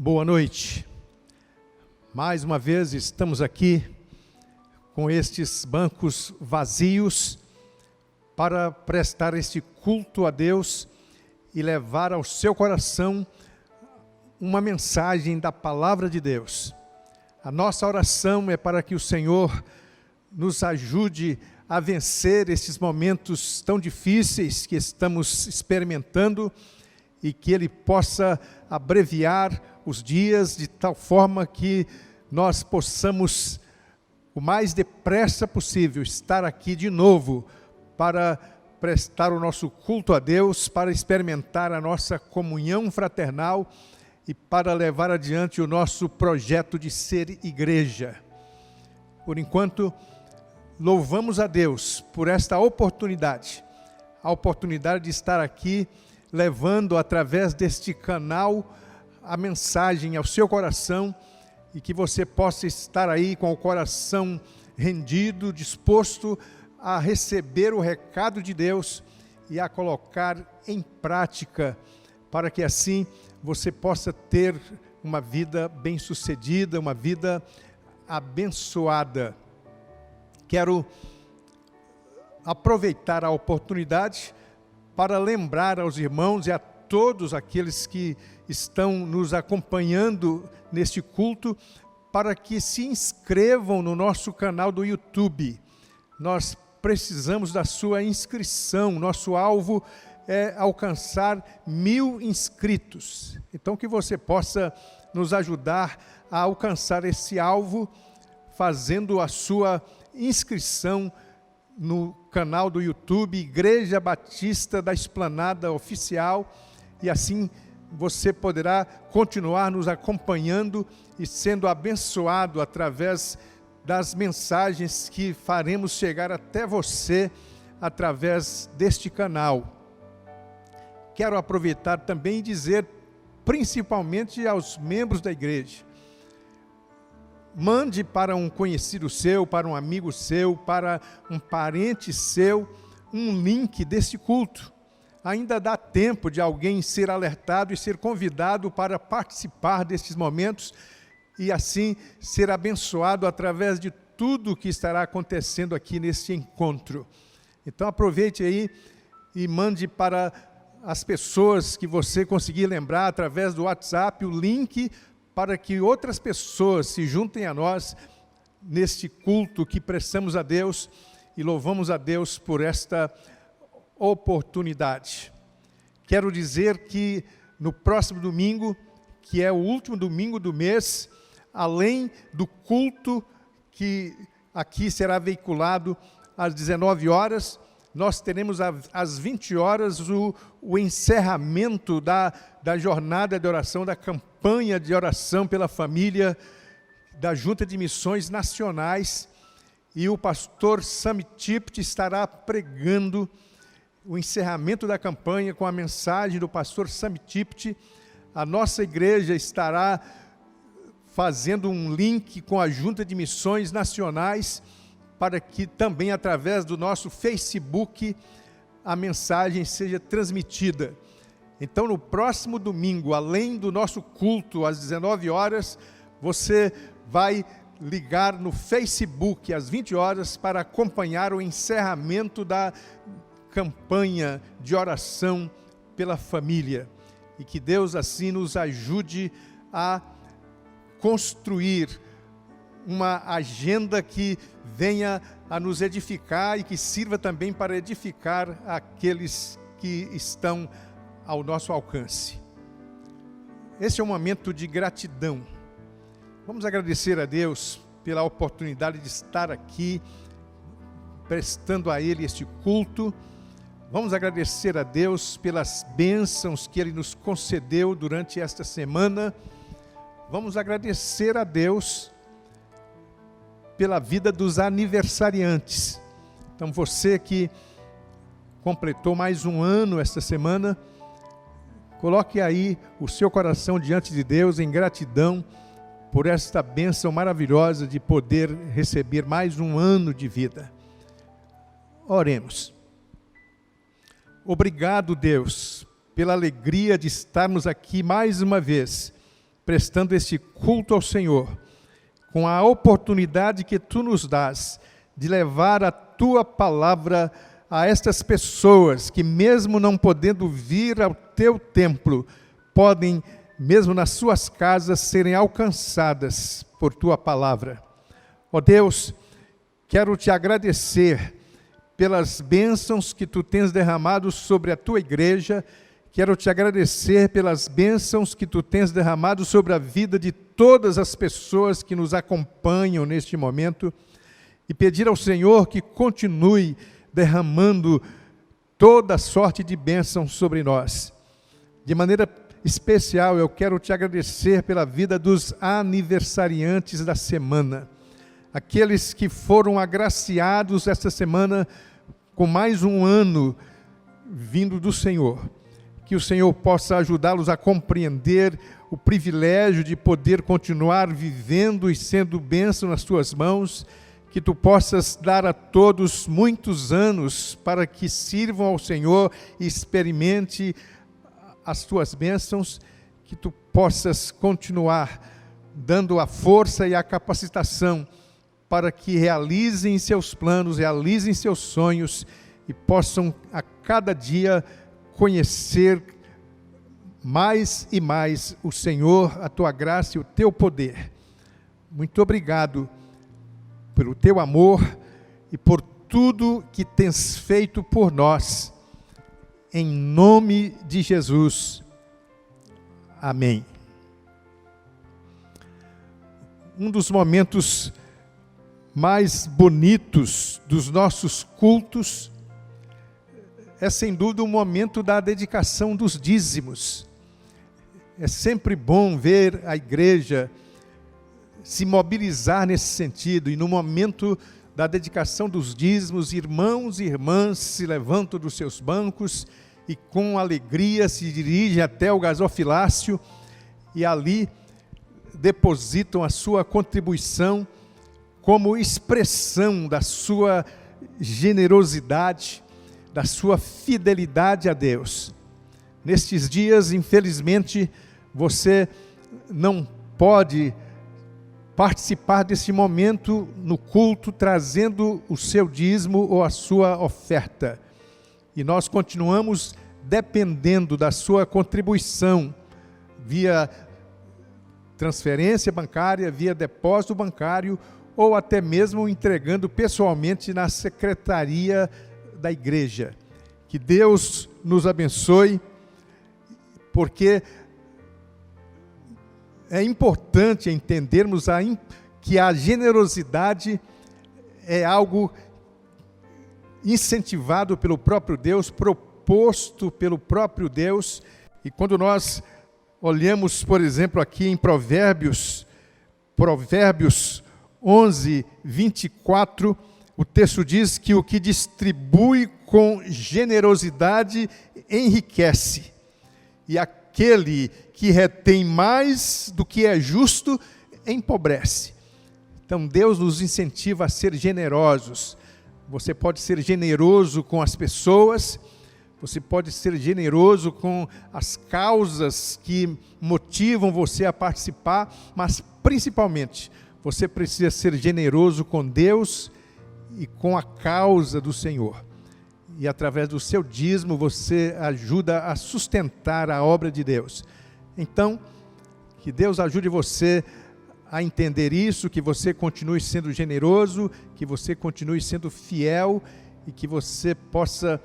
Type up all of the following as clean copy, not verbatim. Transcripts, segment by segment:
Boa noite. Mais uma vez estamos aqui com estes bancos vazios para prestar este culto a Deus e levar ao seu coração uma mensagem da palavra de Deus. A nossa oração é para que o Senhor nos ajude a vencer esses momentos tão difíceis que estamos experimentando e que Ele possa abreviar os dias de tal forma que nós possamos, o mais depressa possível, estar aqui de novo para prestar o nosso culto a Deus, para experimentar a nossa comunhão fraternal e para levar adiante o nosso projeto de ser igreja. Por enquanto, louvamos a Deus por esta oportunidade, a oportunidade de estar aqui levando através deste canal a mensagem ao seu coração e que você possa estar aí com o coração rendido, disposto a receber o recado de Deus e a colocar em prática, para que assim você possa ter uma vida bem-sucedida, uma vida abençoada. Quero aproveitar a oportunidade para lembrar aos irmãos e a todos aqueles que estão nos acompanhando neste culto, para que se inscrevam no nosso canal do YouTube. Nós precisamos da sua inscrição, nosso alvo é alcançar 1000 inscritos. Então que você possa nos ajudar a alcançar esse alvo, fazendo a sua inscrição no canal do YouTube, Igreja Batista da Esplanada Oficial, e assim você poderá continuar nos acompanhando e sendo abençoado através das mensagens que faremos chegar até você através deste canal. Quero aproveitar também e dizer, principalmente aos membros da igreja, mande para um conhecido seu, para um amigo seu, para um parente seu, um link deste culto. Ainda dá tempo de alguém ser alertado e ser convidado para participar destes momentos e assim ser abençoado através de tudo que estará acontecendo aqui nesse encontro. Então aproveite aí e mande para as pessoas que você conseguir lembrar através do WhatsApp o link para que outras pessoas se juntem a nós neste culto que prestamos a Deus e louvamos a Deus por esta oportunidade. Quero dizer que no próximo domingo, que é o último domingo do mês, além do culto que aqui será veiculado às 19 horas, nós teremos às 20 horas o encerramento da jornada de oração, da campanha de oração pela família da Junta de Missões Nacionais, e o pastor Sam Tipt estará pregando o encerramento da campanha com a mensagem do pastor Sam Tipt. A nossa igreja estará fazendo um link com a Junta de Missões Nacionais, para que também através do nosso Facebook a mensagem seja transmitida. Então no próximo domingo, além do nosso culto às 19 horas, você vai ligar no Facebook às 20 horas para acompanhar o encerramento da campanha de oração pela família. E que Deus assim nos ajude a construir uma agenda que venha a nos edificar e que sirva também para edificar aqueles que estão ao nosso alcance. Esse é um momento de gratidão. Vamos agradecer a Deus pela oportunidade de estar aqui, prestando a Ele este culto. Vamos agradecer a Deus pelas bênçãos que Ele nos concedeu durante esta semana. Vamos agradecer a Deus pela vida dos aniversariantes. Então você que completou mais um ano esta semana, coloque aí o seu coração diante de Deus em gratidão por esta bênção maravilhosa de poder receber mais um ano de vida. Oremos. Obrigado, Deus, pela alegria de estarmos aqui mais uma vez, prestando este culto ao Senhor, com a oportunidade que Tu nos dás de levar a Tua palavra a estas pessoas que, mesmo não podendo vir ao Teu templo, podem, mesmo nas suas casas, serem alcançadas por Tua palavra. Ó Deus, quero Te agradecer pelas bênçãos que Tu tens derramado sobre a Tua igreja. Quero Te agradecer pelas bênçãos que Tu tens derramado sobre a vida de todas as pessoas que nos acompanham neste momento e pedir ao Senhor que continue derramando toda sorte de bênçãos sobre nós. De maneira especial, eu quero Te agradecer pela vida dos aniversariantes da semana, aqueles que foram agraciados esta semana com mais um ano vindo do Senhor. Que o Senhor possa ajudá-los a compreender o privilégio de poder continuar vivendo e sendo bênção nas Tuas mãos, que Tu possas dar a todos muitos anos para que sirvam ao Senhor e experimente as Tuas bênçãos, que Tu possas continuar dando a força e a capacitação para que realizem seus planos, realizem seus sonhos e possam a cada dia conhecer mais e mais o Senhor, a Tua graça e o Teu poder. Muito obrigado pelo Teu amor e por tudo que tens feito por nós. Em nome de Jesus. Amém. Um dos momentos mais bonitos dos nossos cultos é sem dúvida o momento da dedicação dos dízimos. É sempre bom ver a igreja se mobilizar nesse sentido, e no momento da dedicação dos dízimos, irmãos e irmãs se levantam dos seus bancos e com alegria se dirigem até o gasofilácio e ali depositam a sua contribuição como expressão da sua generosidade, da sua fidelidade a Deus. Nestes dias, infelizmente, você não pode participar desse momento no culto, trazendo o seu dízimo ou a sua oferta. E nós continuamos dependendo da sua contribuição, via transferência bancária, via depósito bancário, ou até mesmo entregando pessoalmente na secretaria da igreja. Que Deus nos abençoe, porque é importante entendermos que a generosidade é algo incentivado pelo próprio Deus, proposto pelo próprio Deus. E quando nós olhamos, por exemplo, aqui em Provérbios 11, 24, o texto diz que o que distribui com generosidade enriquece, e aquele que retém mais do que é justo empobrece. Então Deus nos incentiva a ser generosos. Você pode ser generoso com as pessoas, você pode ser generoso com as causas que motivam você a participar, mas principalmente você precisa ser generoso com Deus e com a causa do Senhor. E através do seu dízimo você ajuda a sustentar a obra de Deus. Então, que Deus ajude você a entender isso, que você continue sendo generoso, que você continue sendo fiel e que você possa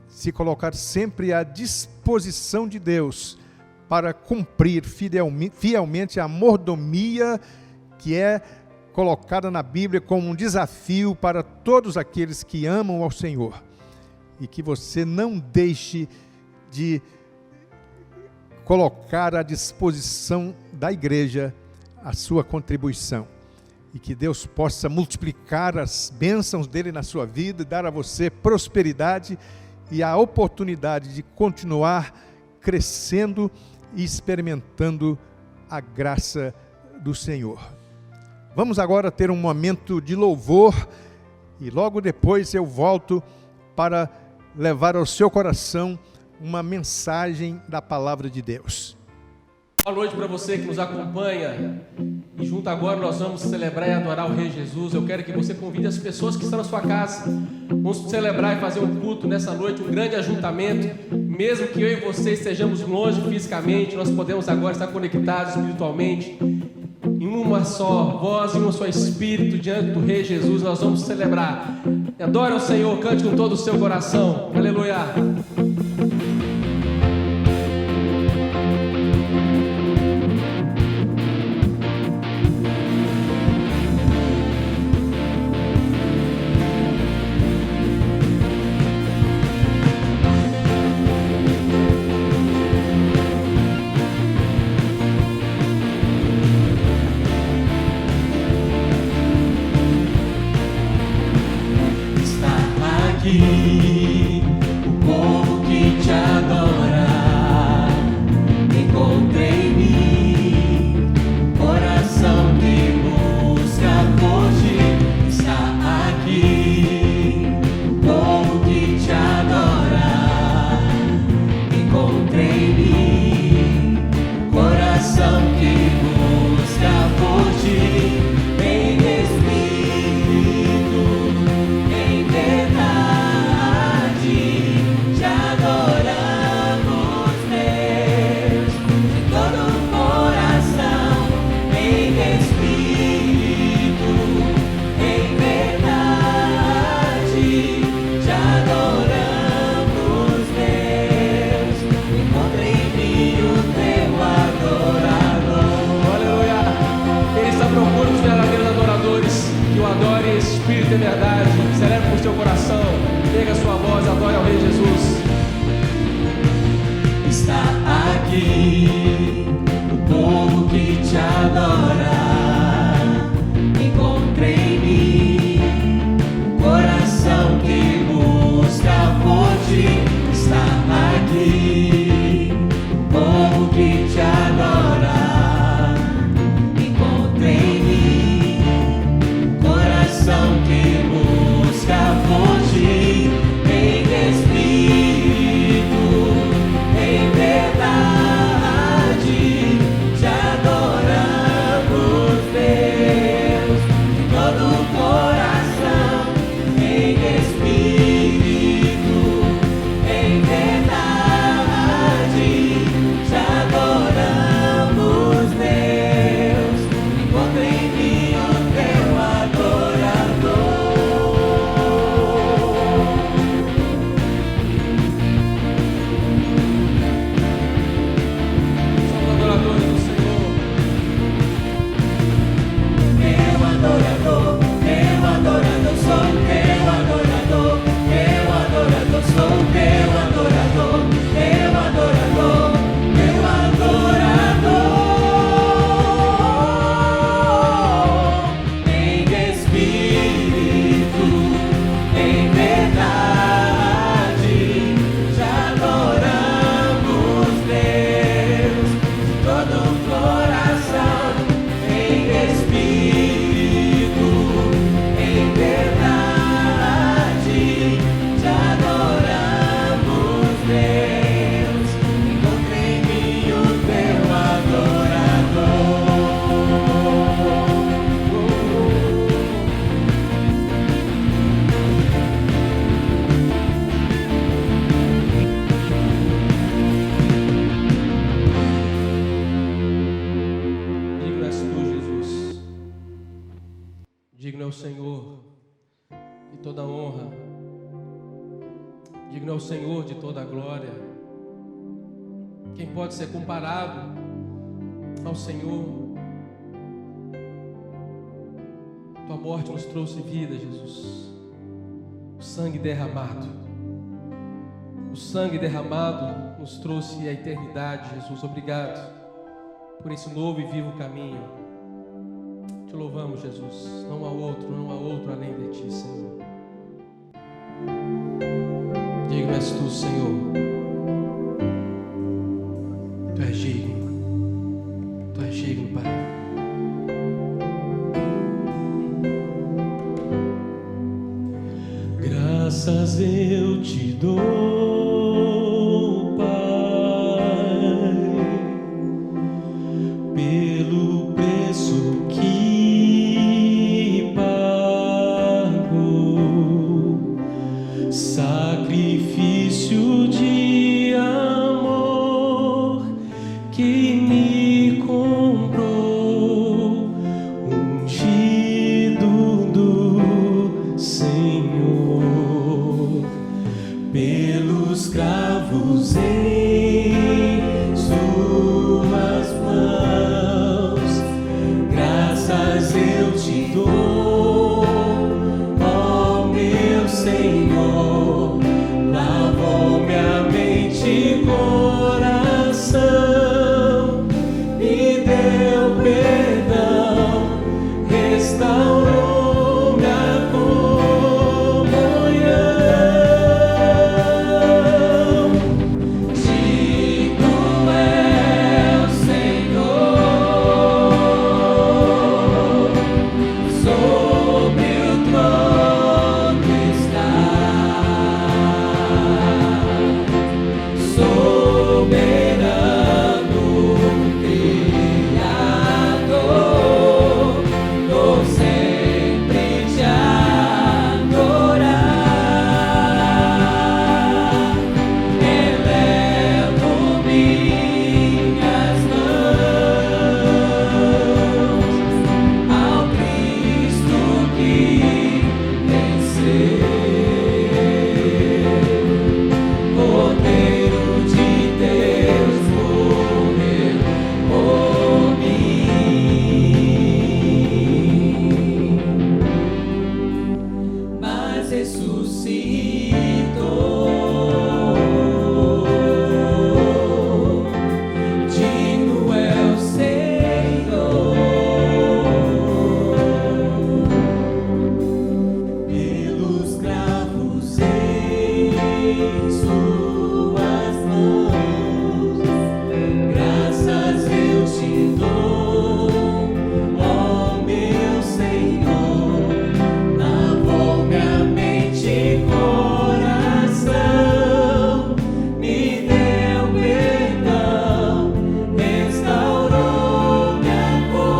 se colocar sempre à disposição de Deus para cumprir fielmente a mordomia que é colocada na Bíblia como um desafio para todos aqueles que amam ao Senhor. E que você não deixe de colocar à disposição da igreja a sua contribuição. E que Deus possa multiplicar as bênçãos dele na sua vida, dar a você prosperidade e a oportunidade de continuar crescendo e experimentando a graça do Senhor. Vamos agora ter um momento de louvor e logo depois eu volto para levar ao seu coração uma mensagem da palavra de Deus. Boa noite para você que nos acompanha. E junto agora nós vamos celebrar e adorar o Rei Jesus. Eu quero que você convide as pessoas que estão na sua casa. Vamos celebrar e fazer um culto nessa noite, um grande ajuntamento. Mesmo que eu e você estejamos longe fisicamente, nós podemos agora estar conectados espiritualmente. Em uma só voz, em um só espírito, diante do Rei Jesus, nós vamos celebrar. Adore ao Senhor, cante com todo o seu coração. Aleluia. O povo que te adora, encontrei em mim, coração que busca por ti, está aqui. O povo que te adora, encontrei em mim, coração que busca por ti, em espírito, em verdade. Espírito e verdade, celebre por seu coração, pega a sua voz, adore ao Rei Jesus. Está aqui o povo que te adora, encontrei em mim, coração que busca por ti. Está aqui o povo que te adora, encontrei em mim, coração que busca por ti, em espírito, em verdade, te adoramos, Deus, de todo o coração, em espírito, em verdade, te adoramos, Deus, encontrei em mim o teu adorador. Somos adoradores do Senhor. Teu adorador, sou teu adorador, sou teu adorador, teu adorador, teu adorador, em espírito, em verdade, te adoramos, Deus, de todo o coração, em espírito, em verdade, te adoramos, Deus, encontrei em mim o teu adorador. Digno és tu, Jesus. Digno é o Senhor de toda a honra. Digno é o Senhor de toda a glória. Quem pode ser comparado ao Senhor? Tua morte nos trouxe vida, Jesus. O sangue derramado. O sangue derramado nos trouxe a eternidade, Jesus. Obrigado por esse novo e vivo caminho. Te louvamos, Jesus. Não há outro além de ti, Senhor. Digno és tu, Senhor. Tu és digno. Tu és digno, Pai. Graças eu te dou, Pai, Senhor, lavou minha mente e coração, me deu perdão, restaurou minha comunhão. Digno é o Senhor, sobre o trono está, soberano Criador, vou sempre te adorar. Elevo minhas mãos ao Cristo que venceu, Cordeiro de Deus morreu por mim, mas ressuscitou. Digno é o Senhor, pelos cravos em suas mãos, graças eu te dou, ó meu Senhor, lavou minha mente e coração, me deu perdão, restaurou minha comunhão.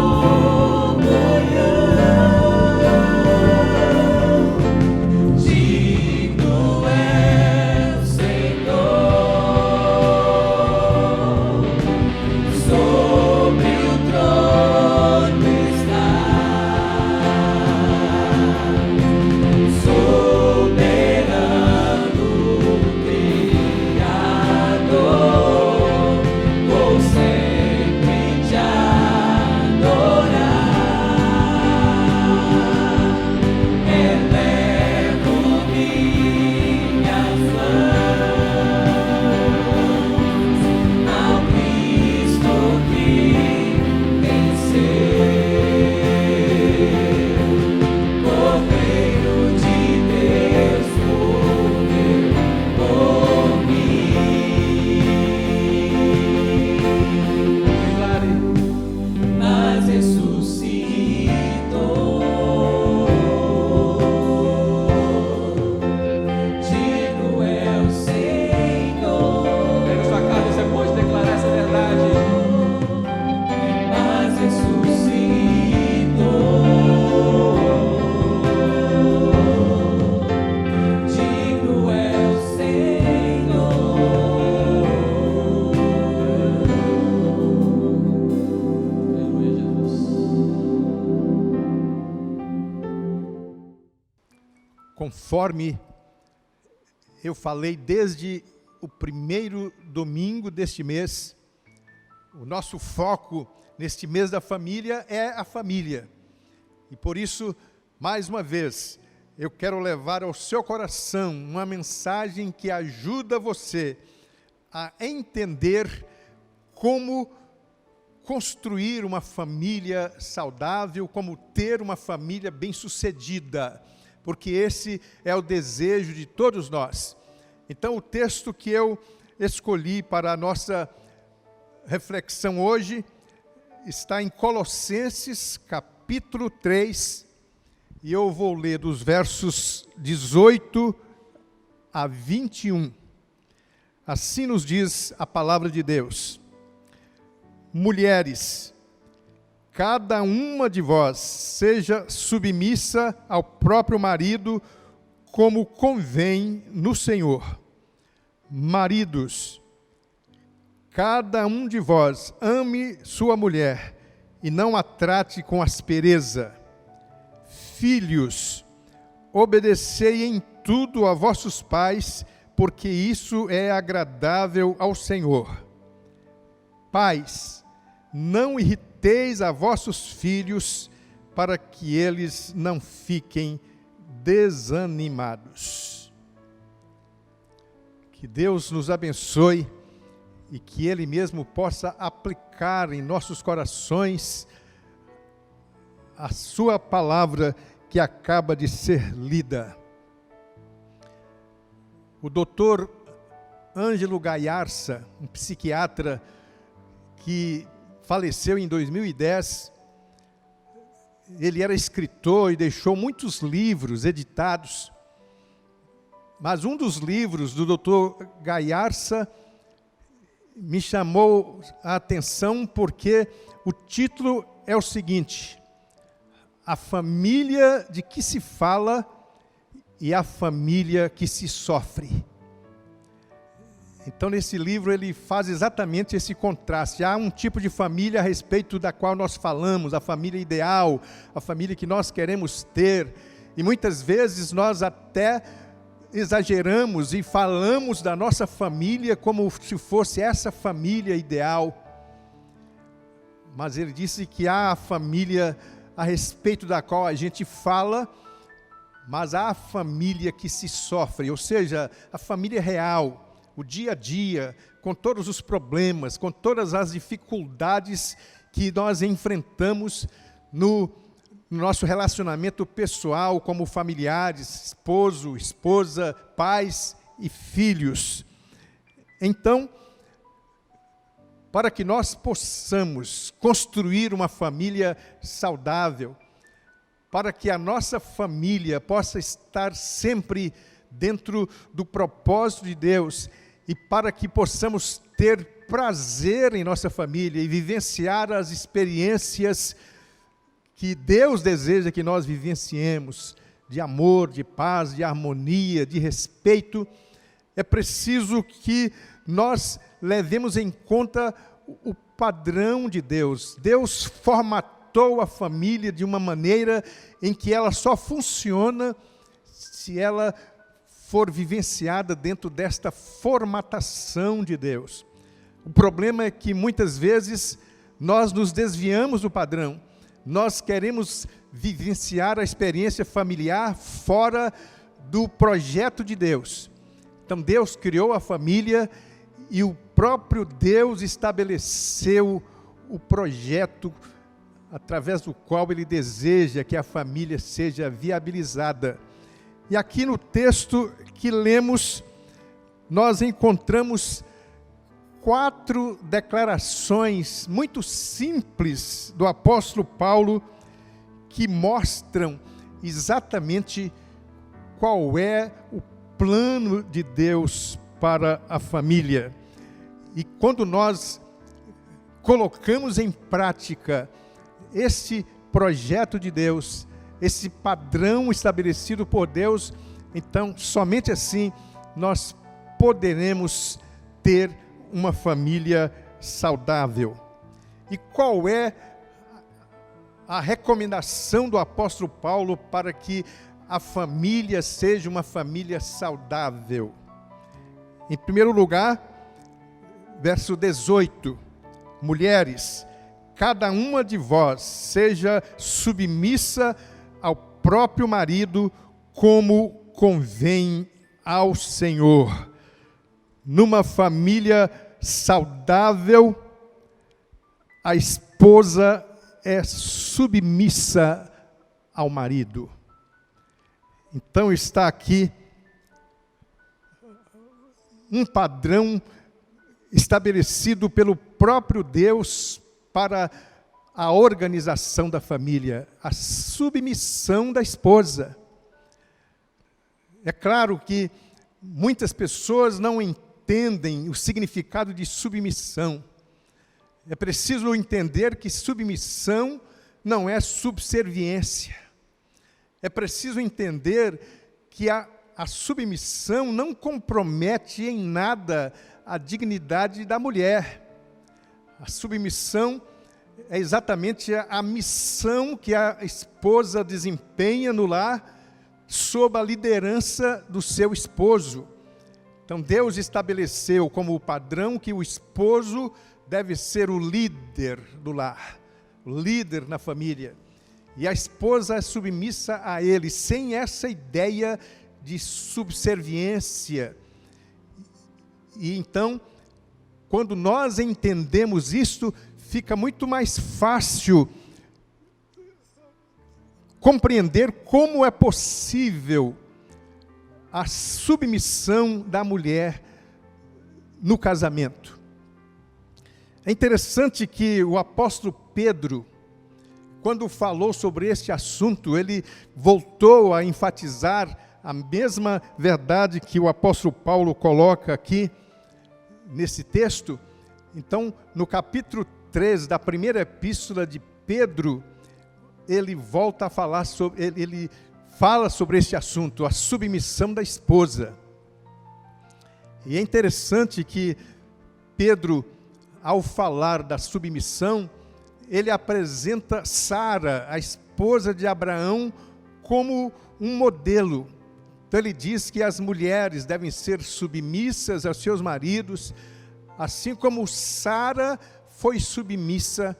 Digno é o Senhor, sobre o trono está, soberano Criador, vou sempre te adorar. Elevo minhas mãos ao Cristo que venceu, Cordeiro de Deus morreu por mim, Declare. mas ressuscitou. Digno é o Senhor, Pega sua casa, você pode declarar essa verdade. mas ressuscitou. Digno é o Senhor. Aleluia, Jesus. Conforme eu falei desde o primeiro domingo deste mês, o nosso foco neste mês da família é a família. E por isso, mais uma vez, eu quero levar ao seu coração uma mensagem que ajuda você a entender como construir uma família saudável, como ter uma família bem-sucedida, porque esse é o desejo de todos nós. Então, o texto que eu escolhi para a nossa reflexão hoje está em Colossenses, capítulo 3, e eu vou ler dos versos 18 a 21. Assim nos diz a palavra de Deus: mulheres, cada uma de vós seja submissa ao próprio marido, como convém no Senhor. Maridos, cada um de vós ame sua mulher e não a trate com aspereza. Filhos, obedecei em tudo a vossos pais, porque isso é agradável ao Senhor. Pais, não irriteis a vossos filhos, para que eles não fiquem desanimados. Que Deus nos abençoe e que Ele mesmo possa aplicar em nossos corações a sua palavra que acaba de ser lida. O doutor Ângelo Gaiarsa, um psiquiatra que faleceu em 2010, ele era escritor e deixou muitos livros editados, mas um dos livros do doutor Gaiarsa me chamou a atenção porque o título é o seguinte: A família de que se fala e a família que se sofre. Então, nesse livro, ele faz exatamente esse contraste. Há um tipo de família a respeito da qual nós falamos, a família ideal, a família que nós queremos ter. E muitas vezes nós até exageramos e falamos da nossa família como se fosse essa família ideal. Mas ele disse que há a família a respeito da qual a gente fala, mas há a família que se sofre, ou seja, a família real, o dia a dia, com todos os problemas, com todas as dificuldades que nós enfrentamos no nosso relacionamento pessoal, como familiares, esposo, esposa, pais e filhos. Então, para que nós possamos construir uma família saudável, para que a nossa família possa estar sempre dentro do propósito de Deus e para que possamos ter prazer em nossa família e vivenciar as experiências que Deus deseja que nós vivenciemos, de amor, de paz, de harmonia, de respeito, é preciso que nós levemos em conta o padrão de Deus. Deus formatou a família de uma maneira em que ela só funciona se ela for vivenciada dentro desta formatação de Deus. O problema é que muitas vezes nós nos desviamos do padrão. Nós queremos vivenciar a experiência familiar fora do projeto de Deus. Então Deus criou a família e o próprio Deus estabeleceu o projeto através do qual Ele deseja que a família seja viabilizada. E aqui no texto que lemos, nós encontramos 4 declarações muito simples do apóstolo Paulo que mostram exatamente qual é o plano de Deus para a família. E quando nós colocamos em prática esse projeto de Deus, esse padrão estabelecido por Deus, então somente assim nós poderemos ter uma família saudável. E qual é a recomendação do apóstolo Paulo para que a família seja uma família saudável? Em primeiro lugar, verso 18: mulheres, cada uma de vós seja submissa ao próprio marido, como convém ao Senhor. Numa família saudável, a esposa é submissa ao marido. Então está aqui um padrão estabelecido pelo próprio Deus para a organização da família, a submissão da esposa. É claro que muitas pessoas não entendem o significado de submissão. É preciso entender que submissão não é subserviência. É preciso entender que a submissão não compromete em nada a dignidade da mulher. A submissão é exatamente a missão que a esposa desempenha no lar sob a liderança do seu esposo. Então Deus estabeleceu como padrão que o esposo deve ser o líder do lar, o líder na família. e a esposa é submissa a ele, sem essa ideia de subserviência. E então, quando nós entendemos isto, fica muito mais fácil compreender como é possível a submissão da mulher no casamento. É interessante que o apóstolo Pedro, quando falou sobre este assunto, ele voltou a enfatizar a mesma verdade que o apóstolo Paulo coloca aqui nesse texto. Então, no capítulo 3 da primeira epístola de Pedro, ele volta a falar sobre, ele fala sobre este assunto, a submissão da esposa. E é interessante que Pedro, ao falar da submissão, ele apresenta Sara, a esposa de Abraão, como um modelo. Então ele diz que as mulheres devem ser submissas aos seus maridos, assim como Sara foi submissa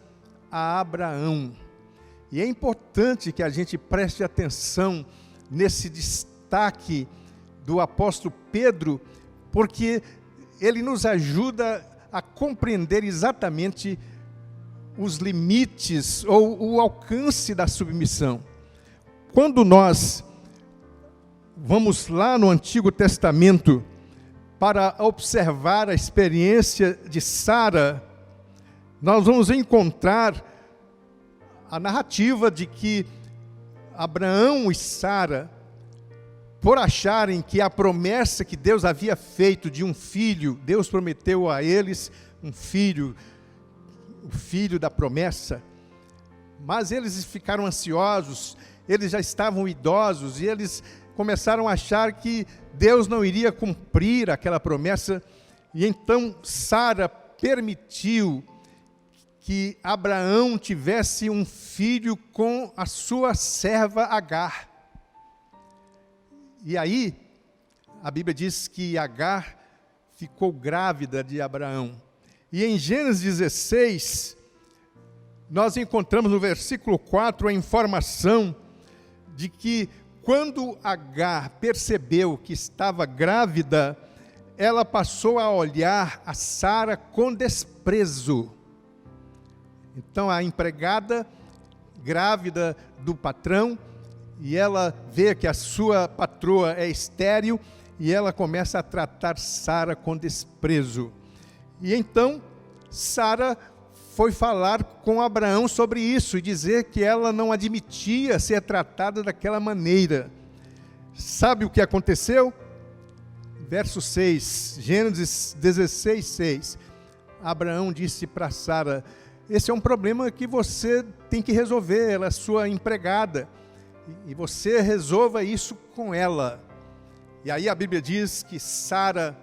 a Abraão. E é importante que a gente preste atenção nesse destaque do apóstolo Pedro, porque ele nos ajuda a compreender exatamente os limites ou o alcance da submissão. Quando nós vamos lá no Antigo Testamento para observar a experiência de Sara, nós vamos encontrar a narrativa de que Abraão e Sara, por acharem que a promessa que Deus havia feito de um filho, Deus prometeu a eles um filho, o filho da promessa, mas eles ficaram ansiosos, eles já estavam idosos e eles começaram a achar que Deus não iria cumprir aquela promessa, e então Sara permitiu que Abraão tivesse um filho com a sua serva Agar. E aí, a Bíblia diz que Agar ficou grávida de Abraão. E em Gênesis 16, nós encontramos no versículo 4 a informação de que quando Agar percebeu que estava grávida, ela passou a olhar a Sara com desprezo. Então a empregada, grávida do patrão, e ela vê que a sua patroa é estéril, e ela começa a tratar Sara com desprezo. E então Sara foi falar com Abraão sobre isso, e dizer que ela não admitia ser tratada daquela maneira. Sabe o que aconteceu? Verso 6, Gênesis 16, 6. Abraão disse para Sara: esse é um problema que você tem que resolver, ela é sua empregada, e você resolva isso com ela. E aí a Bíblia diz que Sara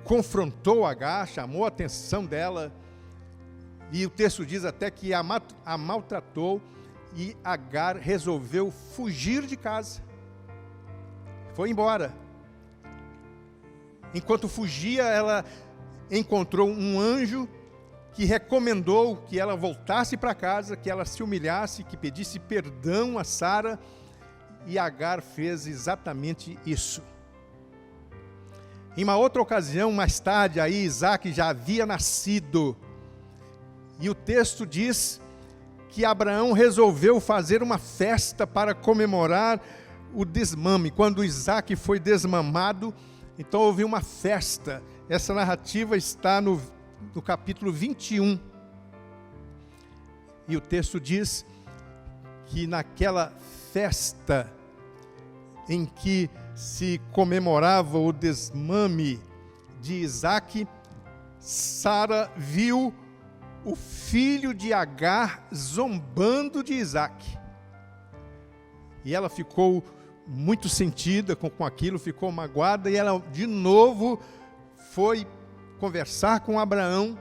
confrontou Agar, chamou a atenção dela, e o texto diz até que a maltratou, e Agar resolveu fugir de casa, foi embora. Enquanto fugia, ela encontrou um anjo que recomendou que ela voltasse para casa, que ela se humilhasse, que pedisse perdão a Sara, e Agar fez exatamente isso. Em uma outra ocasião, mais tarde, aí Isaac já havia nascido, e o texto diz que Abraão resolveu fazer uma festa para comemorar o desmame. Quando Isaac foi desmamado, então houve uma festa. Essa narrativa está no capítulo 21, e o texto diz que naquela festa em que se comemorava o desmame de Isaac, Sara viu o filho de Agar zombando de Isaac, e ela ficou muito sentida com aquilo, ficou magoada, e ela de novo foi conversar com Abraão,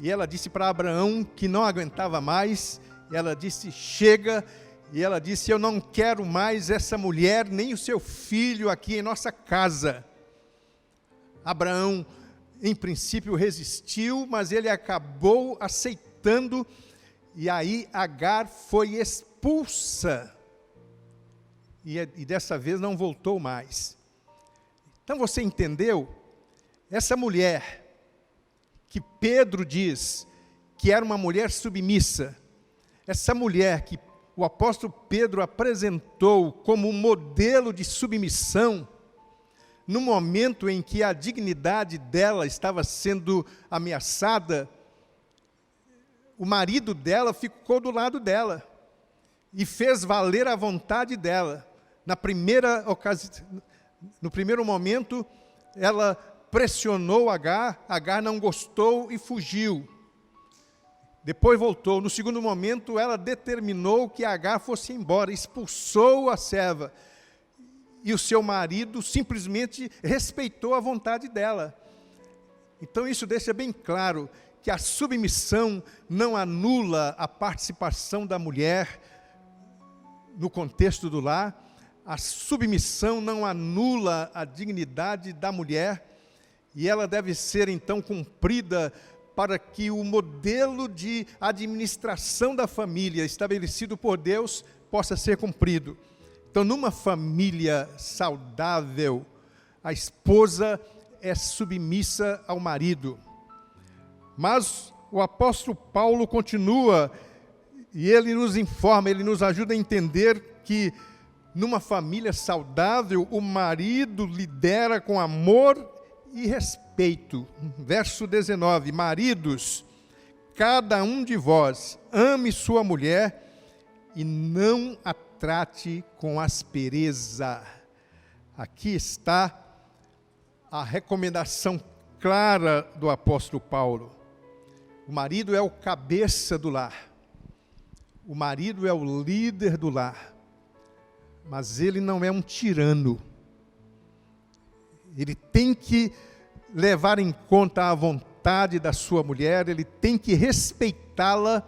e ela disse para Abraão que não aguentava mais. Ela disse: chega. E ela disse: eu não quero mais essa mulher, nem o seu filho aqui em nossa casa. Abraão, em princípio, resistiu, mas ele acabou aceitando, E aí Agar foi expulsa. E dessa vez não voltou mais. Então você entendeu? Essa mulher, que Pedro diz que era uma mulher submissa, essa mulher que o apóstolo Pedro apresentou como um modelo de submissão, no momento em que a dignidade dela estava sendo ameaçada, o marido dela ficou do lado dela e fez valer a vontade dela. Na primeira ocasião, no primeiro momento, ela pressionou Agar, Agar não gostou e fugiu. Depois voltou. No segundo momento, ela determinou que Agar fosse embora, expulsou a serva. E o seu marido simplesmente respeitou a vontade dela. Então isso deixa bem claro que a submissão não anula a participação da mulher no contexto do lar. A submissão não anula a dignidade da mulher, e ela deve ser então cumprida para que o modelo de administração da família estabelecido por Deus possa ser cumprido. Então, numa família saudável, a esposa é submissa ao marido. Mas o apóstolo Paulo continua, e ele nos informa, ele nos ajuda a entender que numa família saudável, o marido lidera com amor e respeito. Verso 19, maridos, cada um de vós ame sua mulher e não a trate com aspereza. Aqui está a recomendação clara do apóstolo Paulo. O marido é o cabeça do lar. O marido é o líder do lar. Mas ele não é um tirano. Ele tem que levar em conta a vontade da sua mulher, ele tem que respeitá-la.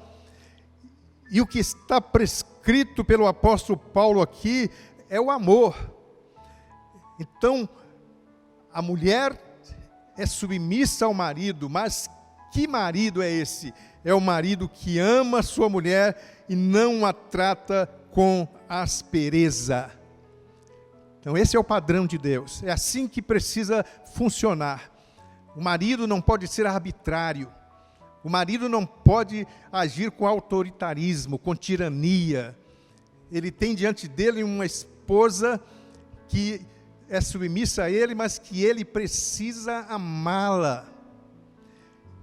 E o que está prescrito pelo apóstolo Paulo aqui é o amor. Então, a mulher é submissa ao marido, mas que marido é esse? É o marido que ama a sua mulher e não a trata com aspereza. Então esse é o padrão de Deus, é assim que precisa funcionar. O marido não pode ser arbitrário, o marido não pode agir com autoritarismo, com tirania. Ele tem diante dele uma esposa que é submissa a ele, mas que ele precisa amá-la.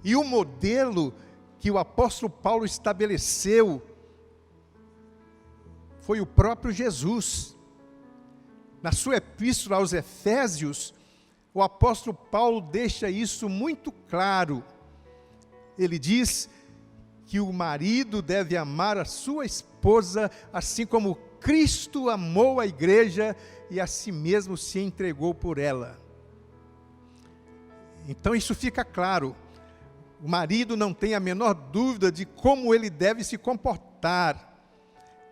E o modelo que o apóstolo Paulo estabeleceu foi o próprio Jesus. Na sua epístola aos Efésios, o apóstolo Paulo deixa isso muito claro. Ele diz que o marido deve amar a sua esposa, assim como Cristo amou a igreja e a si mesmo se entregou por ela. Então isso fica claro. O marido não tem a menor dúvida de como ele deve se comportar.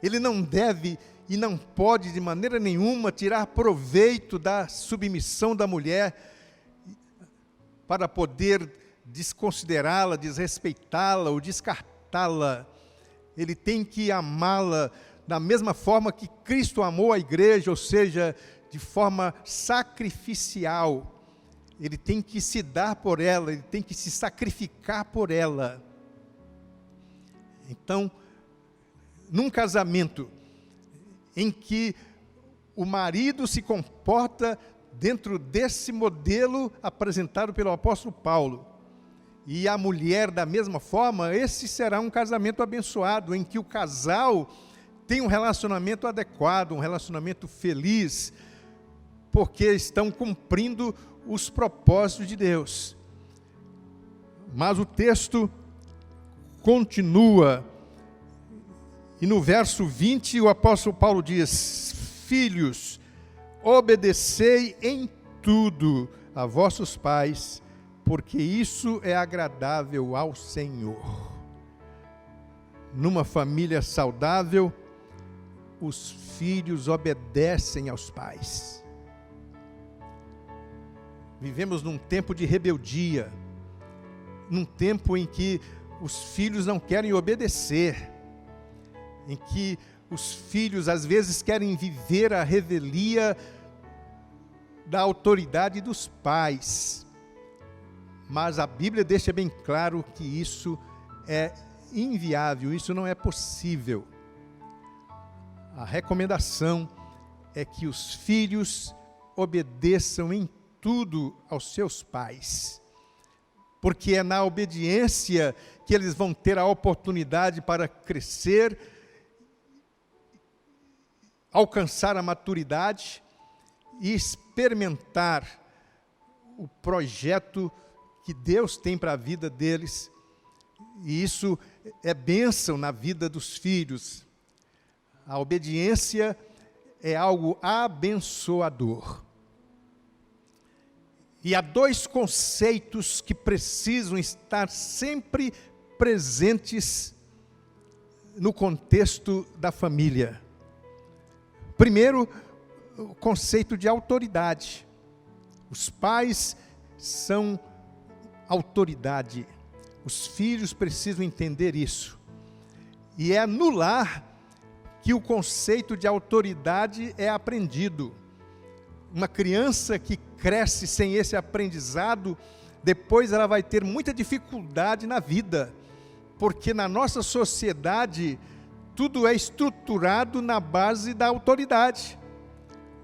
Ele não deve e não pode de maneira nenhuma tirar proveito da submissão da mulher para poder desconsiderá-la, desrespeitá-la ou descartá-la. Ele tem que amá-la da mesma forma que Cristo amou a igreja, ou seja, de forma sacrificial. Ele tem que se dar por ela, ele tem que se sacrificar por ela. Então, num casamento em que o marido se comporta dentro desse modelo apresentado pelo apóstolo Paulo, e a mulher da mesma forma, esse será um casamento abençoado, em que o casal tem um relacionamento adequado, um relacionamento feliz, porque estão cumprindo os propósitos de Deus. Mas o texto continua, e no verso 20 o apóstolo Paulo diz: filhos, obedecei em tudo a vossos pais, porque isso é agradável ao Senhor. Numa família saudável, os filhos obedecem aos pais. Vivemos num tempo de rebeldia, num tempo em que os filhos não querem obedecer, em que os filhos às vezes querem viver a revelia da autoridade dos pais. Mas a Bíblia deixa bem claro que isso é inviável, isso não é possível. A recomendação é que os filhos obedeçam em tudo aos seus pais, porque é na obediência que eles vão ter a oportunidade para crescer, alcançar a maturidade e experimentar o projeto que Deus tem para a vida deles. E isso é bênção na vida dos filhos. A obediência é algo abençoador. E há dois conceitos que precisam estar sempre presentes no contexto da família. Primeiro, o conceito de autoridade. Os pais são autoridade. Os filhos precisam entender isso. E é no lar que o conceito de autoridade é aprendido. Uma criança que cresce sem esse aprendizado, depois ela vai ter muita dificuldade na vida, porque na nossa sociedade tudo é estruturado na base da autoridade.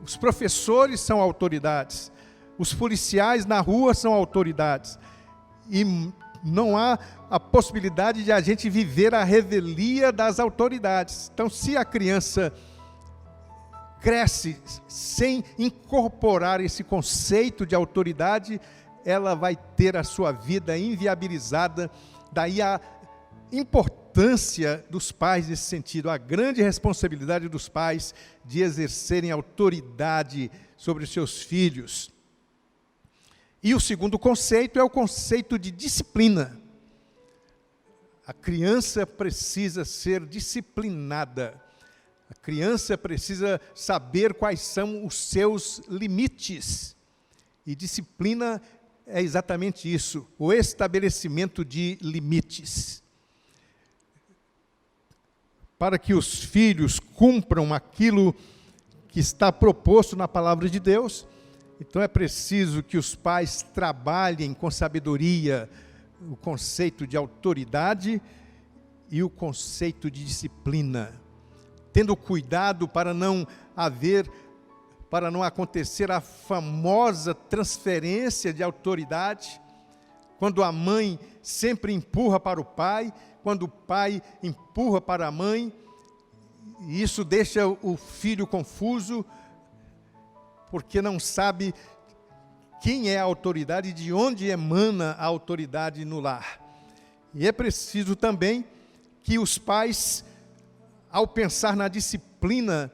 Os professores são autoridades, os policiais na rua são autoridades, e não há a possibilidade de a gente viver a revelia das autoridades. Então, se a criança cresce sem incorporar esse conceito de autoridade, ela vai ter a sua vida inviabilizada. Daí a importância dos pais nesse sentido, a grande responsabilidade dos pais de exercerem autoridade sobre os seus filhos. E o segundo conceito é o conceito de disciplina. A criança precisa ser disciplinada. A criança precisa saber quais são os seus limites. E disciplina é exatamente isso, o estabelecimento de limites. Para que os filhos cumpram aquilo que está proposto na palavra de Deus, então é preciso que os pais trabalhem com sabedoria o conceito de autoridade e o conceito de disciplina, tendo cuidado para não acontecer a famosa transferência de autoridade, quando a mãe sempre empurra para o pai, quando o pai empurra para a mãe, e isso deixa o filho confuso, porque não sabe quem é a autoridade e de onde emana a autoridade no lar. E é preciso também que os pais, ao pensar na disciplina,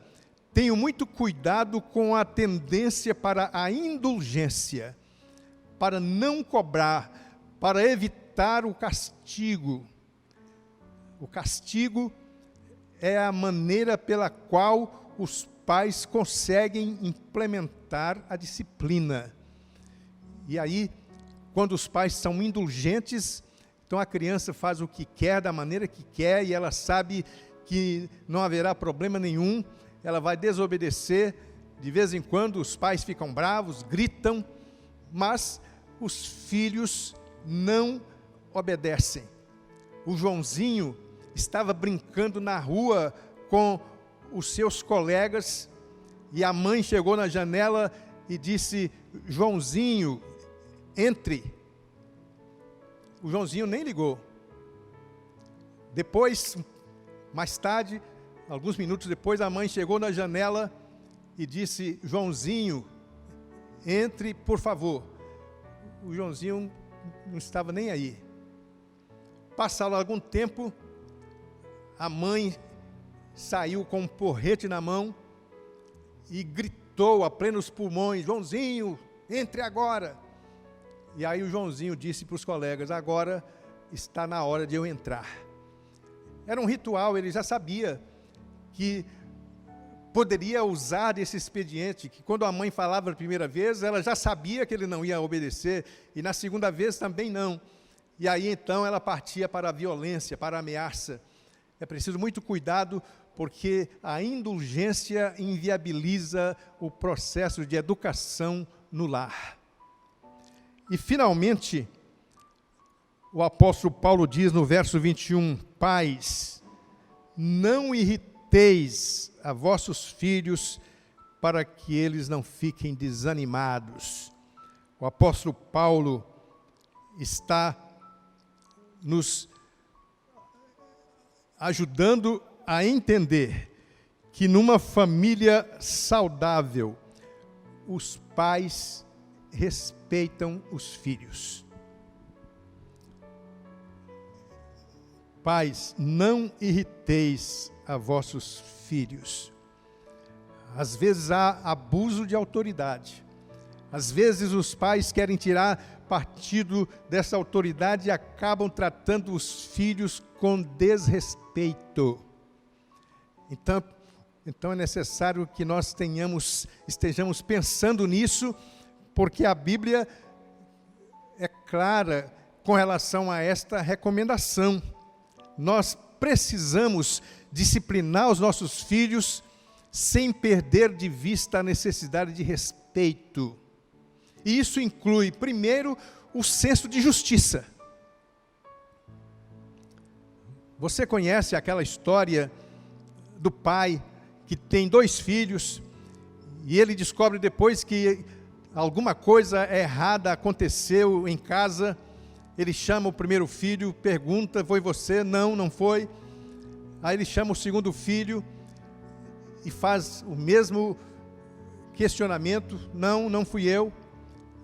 tenham muito cuidado com a tendência para a indulgência, para não cobrar, para evitar o castigo. O castigo é a maneira pela qual os pais conseguem implementar a disciplina. E aí, quando os pais são indulgentes, então a criança faz o que quer, da maneira que quer, e ela sabe que não haverá problema nenhum, ela vai desobedecer. De vez em quando os pais ficam bravos, gritam, mas os filhos não obedecem. O Joãozinho estava brincando na rua com os seus colegas, e a mãe chegou na janela e disse: Joãozinho, entre. O Joãozinho nem ligou. Depois, mais tarde, alguns minutos depois, a mãe chegou na janela e disse: Joãozinho, entre, por favor. O Joãozinho não estava nem aí. Passado algum tempo, a mãe saiu com um porrete na mão e gritou a plenos pulmões: Joãozinho, entre agora. E aí o Joãozinho disse para os colegas: agora está na hora de eu entrar. Era um ritual, ele já sabia que poderia usar desse expediente, que quando a mãe falava a primeira vez, ela já sabia que ele não ia obedecer, e na segunda vez também não. E aí então ela partia para a violência, para a ameaça. É preciso muito cuidado, porque a indulgência inviabiliza o processo de educação no lar. E finalmente, o apóstolo Paulo diz no verso 21, pais, não irriteis a vossos filhos, para que eles não fiquem desanimados. O apóstolo Paulo está nos ajudando a entender que numa família saudável, os pais respeitam os filhos. Pais, não irriteis a vossos filhos. Às vezes há abuso de autoridade. Às vezes os pais querem tirar partido dessa autoridade e acabam tratando os filhos com desrespeito. Então é necessário que nós estejamos pensando nisso, porque a Bíblia é clara com relação a esta recomendação. Nós precisamos disciplinar os nossos filhos sem perder de vista a necessidade de respeito. E isso inclui, primeiro, o senso de justiça. Você conhece aquela história do pai que tem 2 filhos e ele descobre depois que alguma coisa errada aconteceu em casa. Ele chama o primeiro filho, pergunta, foi você? Não, não foi. Aí ele chama o segundo filho e faz o mesmo questionamento, não, não fui eu.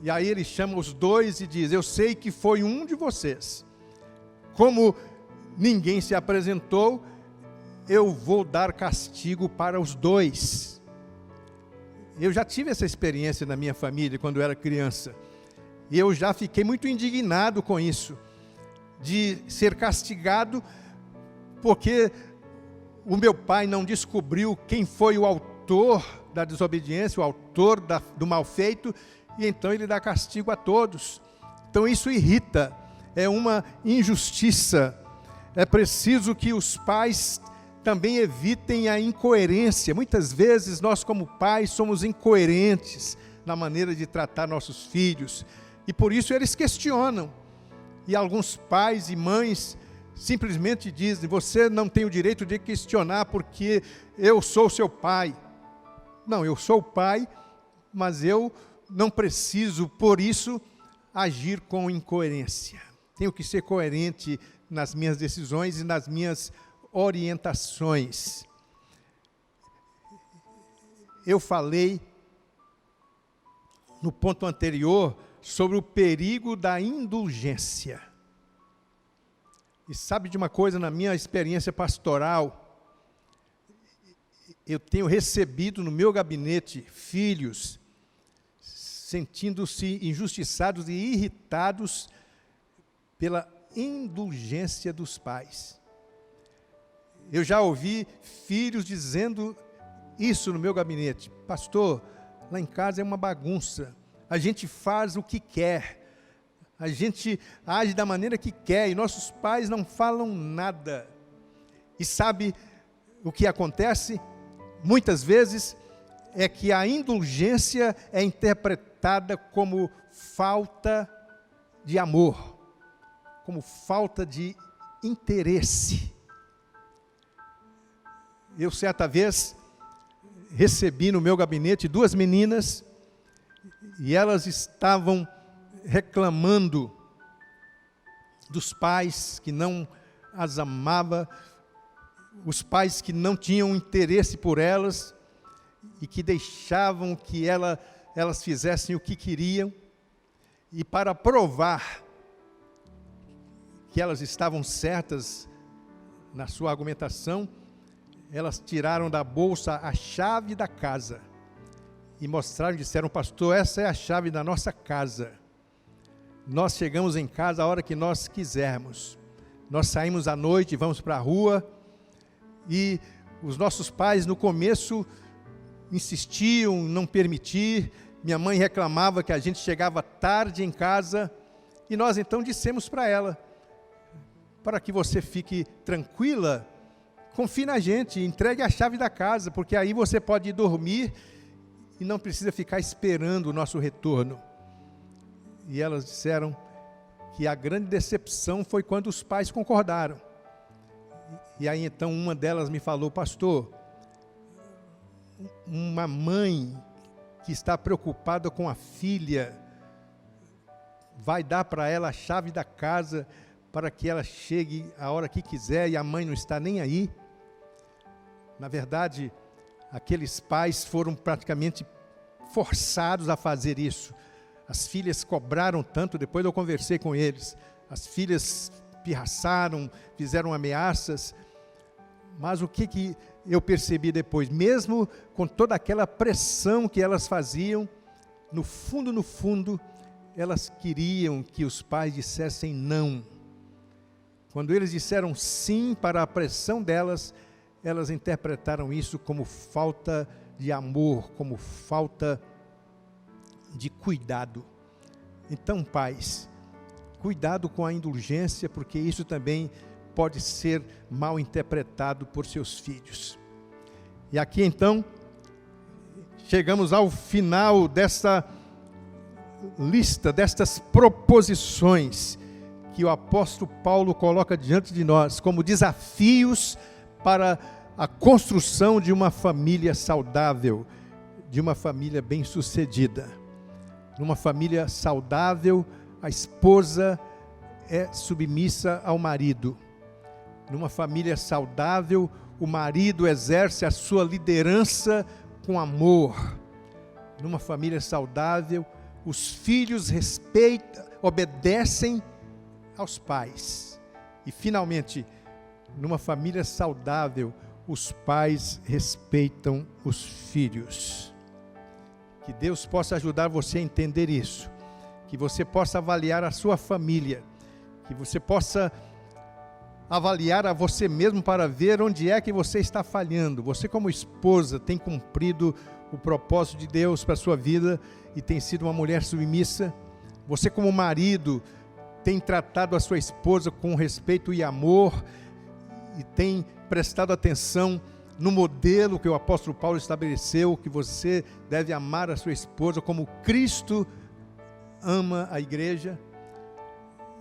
E aí ele chama os 2 e diz, eu sei que foi um de vocês. Como ninguém se apresentou, eu vou dar castigo para os 2. Eu já tive essa experiência na minha família quando eu era criança. E eu já fiquei muito indignado com isso, de ser castigado porque o meu pai não descobriu quem foi o autor da desobediência, o autor do mal feito, e então ele dá castigo a todos. Então isso irrita, é uma injustiça. É preciso que os pais também evitem a incoerência. Muitas vezes nós como pais somos incoerentes na maneira de tratar nossos filhos, e por isso eles questionam. E alguns pais e mães simplesmente dizem, você não tem o direito de questionar porque eu sou seu pai. Não, eu sou o pai, mas eu não preciso, por isso, agir com incoerência. Tenho que ser coerente nas minhas decisões e nas minhas orientações. Eu falei no ponto anterior sobre o perigo da indulgência. E sabe de uma coisa, na minha experiência pastoral, eu tenho recebido no meu gabinete filhos sentindo-se injustiçados e irritados pela indulgência dos pais. Eu já ouvi filhos dizendo isso no meu gabinete, pastor, lá em casa é uma bagunça, a gente faz o que quer, a gente age da maneira que quer, e nossos pais não falam nada. E sabe o que acontece? Muitas vezes é que a indulgência é interpretada como falta de amor, como falta de interesse. Eu certa vez recebi no meu gabinete 2 meninas e elas estavam reclamando dos pais que não as amavam, os pais que não tinham interesse por elas e que deixavam que elas fizessem o que queriam. E para provar que elas estavam certas na sua argumentação, elas tiraram da bolsa a chave da casa e mostraram e disseram, pastor, essa é a chave da nossa casa. Nós chegamos em casa a hora que nós quisermos. Nós saímos à noite e vamos para a rua, e os nossos pais no começo insistiam em não permitir. Minha mãe reclamava que a gente chegava tarde em casa, e nós então dissemos para ela, para que você fique tranquila, confie na gente, entregue a chave da casa, porque aí você pode ir dormir e não precisa ficar esperando o nosso retorno. E elas disseram que a grande decepção foi quando os pais concordaram. E aí então uma delas me falou: pastor, uma mãe que está preocupada com a filha vai dar para ela a chave da casa para que ela chegue a hora que quiser e a mãe não está nem aí. Na verdade, aqueles pais foram praticamente forçados a fazer isso. As filhas cobraram tanto, depois eu conversei com eles, as filhas pirraçaram, fizeram ameaças, mas o que eu percebi depois? Mesmo com toda aquela pressão que elas faziam, no fundo, elas queriam que os pais dissessem não. Quando eles disseram sim para a pressão delas, elas interpretaram isso como falta de amor, como falta de cuidado. Então, pais, cuidado com a indulgência, porque isso também pode ser mal interpretado por seus filhos. E aqui então, chegamos ao final desta lista, destas proposições que o apóstolo Paulo coloca diante de nós como desafios para a construção de uma família saudável, de uma família bem-sucedida. Numa família saudável, a esposa é submissa ao marido. Numa família saudável, o marido exerce a sua liderança com amor. Numa família saudável, os filhos obedecem aos pais. E, finalmente, numa família saudável, os pais respeitam os filhos. Que Deus possa ajudar você a entender isso. Que você possa avaliar a sua família. Que você possa avaliar a você mesmo para ver onde é que você está falhando. Você, como esposa, tem cumprido o propósito de Deus para a sua vida e tem sido uma mulher submissa. Você, como marido, tem tratado a sua esposa com respeito e amor e tem prestado atenção no modelo que o apóstolo Paulo estabeleceu, que você deve amar a sua esposa como Cristo ama a igreja.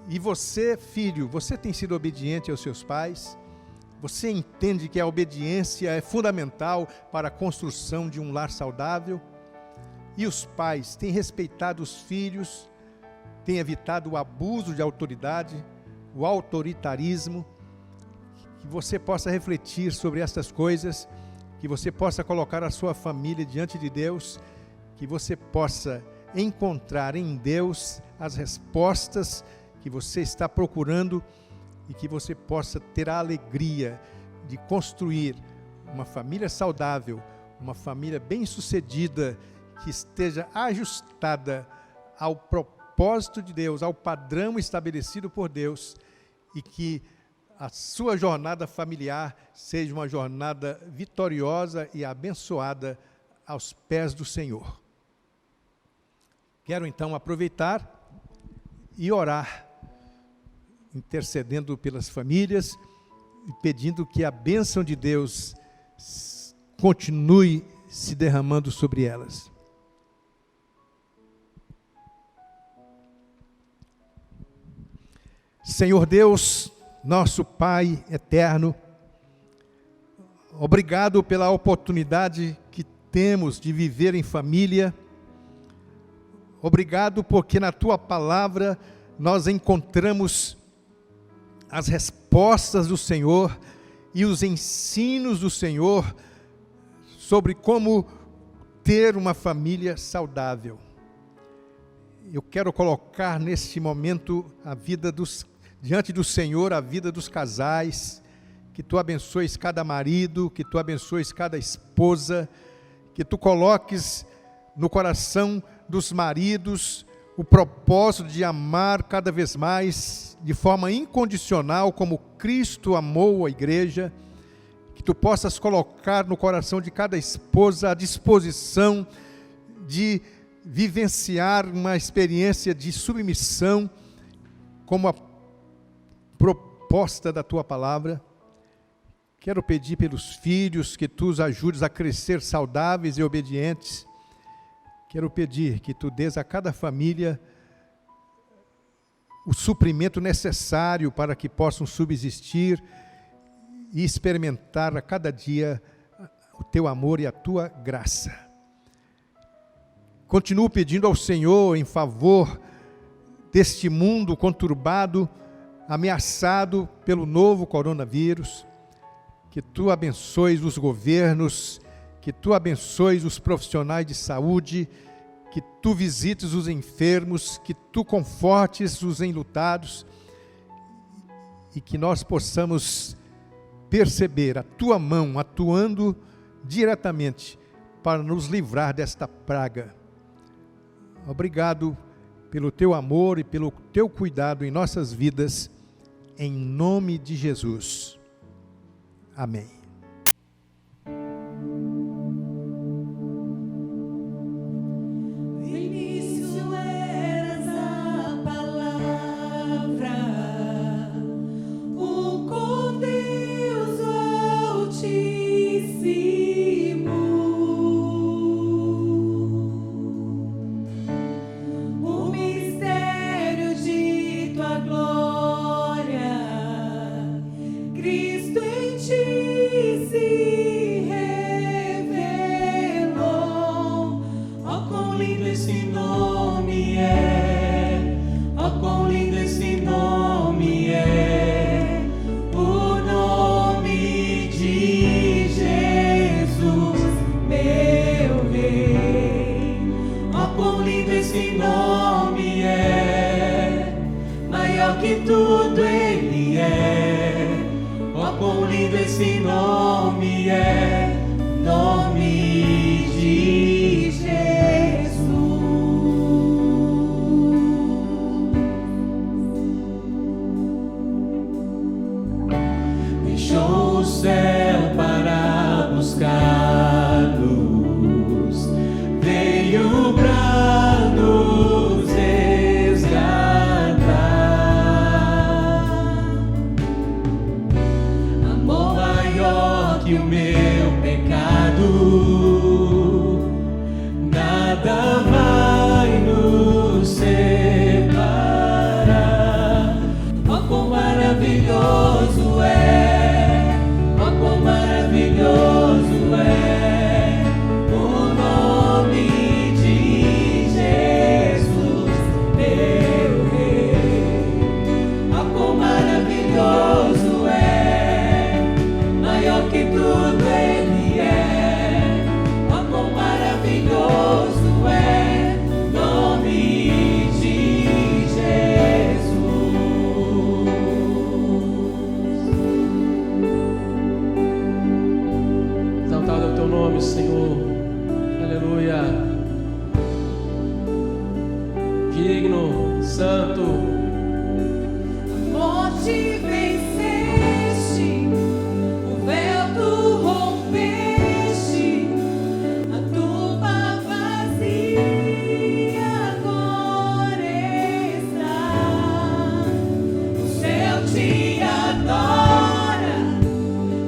E você, filho, você tem sido obediente aos seus pais? Você entende que a obediência é fundamental para a construção de um lar saudável? E os pais têm respeitado os filhos, têm evitado o abuso de autoridade, o autoritarismo? Que você possa refletir sobre estas coisas, que você possa colocar a sua família diante de Deus, que você possa encontrar em Deus as respostas que você está procurando e que você possa ter a alegria de construir uma família saudável, uma família bem-sucedida, que esteja ajustada ao propósito de Deus, ao padrão estabelecido por Deus, e que a sua jornada familiar seja uma jornada vitoriosa e abençoada aos pés do Senhor. Quero então aproveitar e orar, intercedendo pelas famílias e pedindo que a bênção de Deus continue se derramando sobre elas. Senhor Deus, nosso Pai eterno, obrigado pela oportunidade que temos de viver em família. Obrigado porque na Tua palavra nós encontramos as respostas do Senhor e os ensinos do Senhor sobre como ter uma família saudável. Eu quero colocar neste momento diante do Senhor a vida dos casais, que Tu abençoes cada marido, que Tu abençoes cada esposa, que Tu coloques no coração dos maridos o propósito de amar cada vez mais, de forma incondicional, como Cristo amou a igreja, que Tu possas colocar no coração de cada esposa a disposição de vivenciar uma experiência de submissão, como a resposta da tua palavra. Quero pedir pelos filhos que tu os ajudes a crescer saudáveis e obedientes. Quero pedir que tu dês a cada família o suprimento necessário para que possam subsistir e experimentar a cada dia o teu amor e a tua graça. Continuo pedindo ao Senhor em favor deste mundo conturbado, ameaçado pelo novo coronavírus, que tu abençoes os governos, que tu abençoes os profissionais de saúde, que tu visites os enfermos, que tu confortes os enlutados, e que nós possamos perceber a tua mão atuando diretamente para nos livrar desta praga. Obrigado pelo teu amor e pelo teu cuidado em nossas vidas, em nome de Jesus. Amém. No início eras a palavra, o com Deus Altíssimo, o mistério de tua glória, Cristo em ti se revelou. Oh, quão lindo esse nome é! Oh, quão lindo esse nome é! O nome de Jesus, meu Rei. Oh, quão lindo esse nome é! Maior que tudo Ele é. Oh, quão lindo esse nome é, nome de Jesus. Deixou o céu para buscar luz, veio para nos resgatar. Amor maior que o meu pecado, nada vai nos separar. Oh, quão maravilhoso é! Oh, quão maravilhoso é o nome de Jesus, meu Rei. Oh, quão maravilhoso é! Maior que tudo Ele é. Oh, quão maravilhoso é o nome de Jesus. Exaltado é o teu nome, Senhor. Aleluia. Digno, santo. Morte venceste, o véu tu rompeste, a tumba vazia agora está. O céu te adora,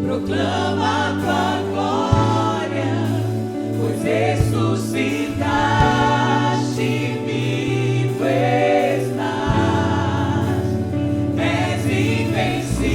proclama a tua glória, pois ressuscitaste, vivo estás. És invencível,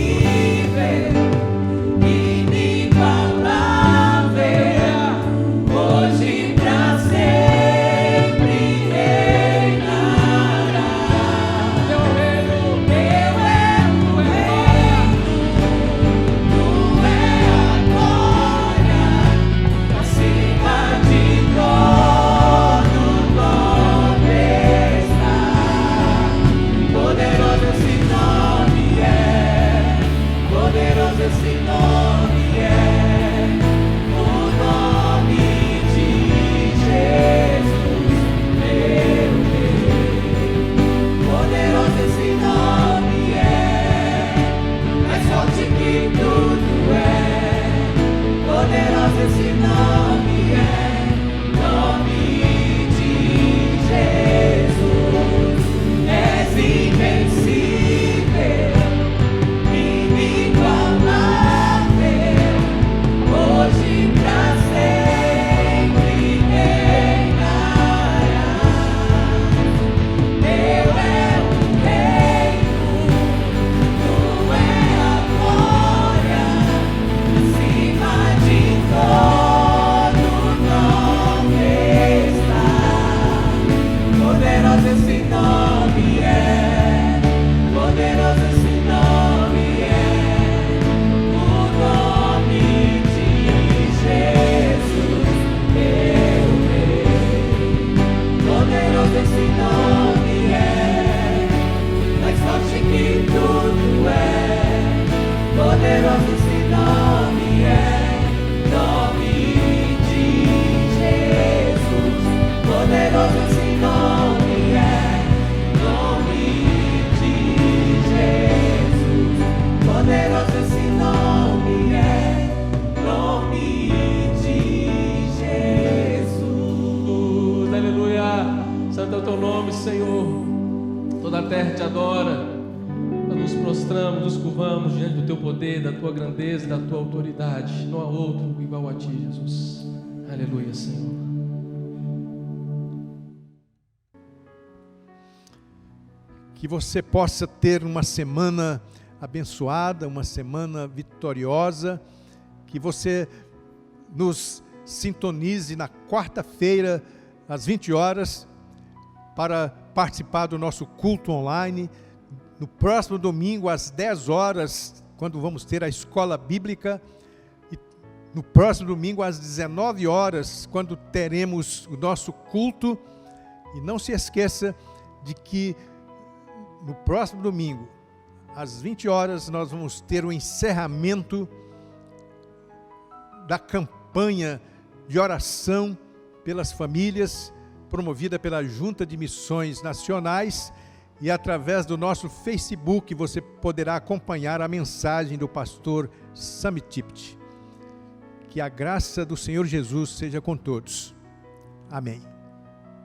Santo é o teu nome, Senhor. Toda a terra te adora. Nós nos prostramos, nos curvamos diante do teu poder, da tua grandeza e da tua autoridade. Não há outro igual a ti, Jesus. Aleluia, Senhor. Que você possa ter uma semana abençoada, uma semana vitoriosa, que você nos sintonize na quarta-feira, às 20 horas, para participar do nosso culto online, no próximo domingo, às 10 horas, quando vamos ter a escola bíblica, e no próximo domingo, às 19 horas, quando teremos o nosso culto. E não se esqueça de que no próximo domingo, às 20 horas, nós vamos ter o encerramento da campanha de oração pelas famílias, promovida pela Junta de Missões Nacionais, e através do nosso Facebook você poderá acompanhar a mensagem do pastor Sami Tipt. Que a graça do Senhor Jesus seja com todos. Amém.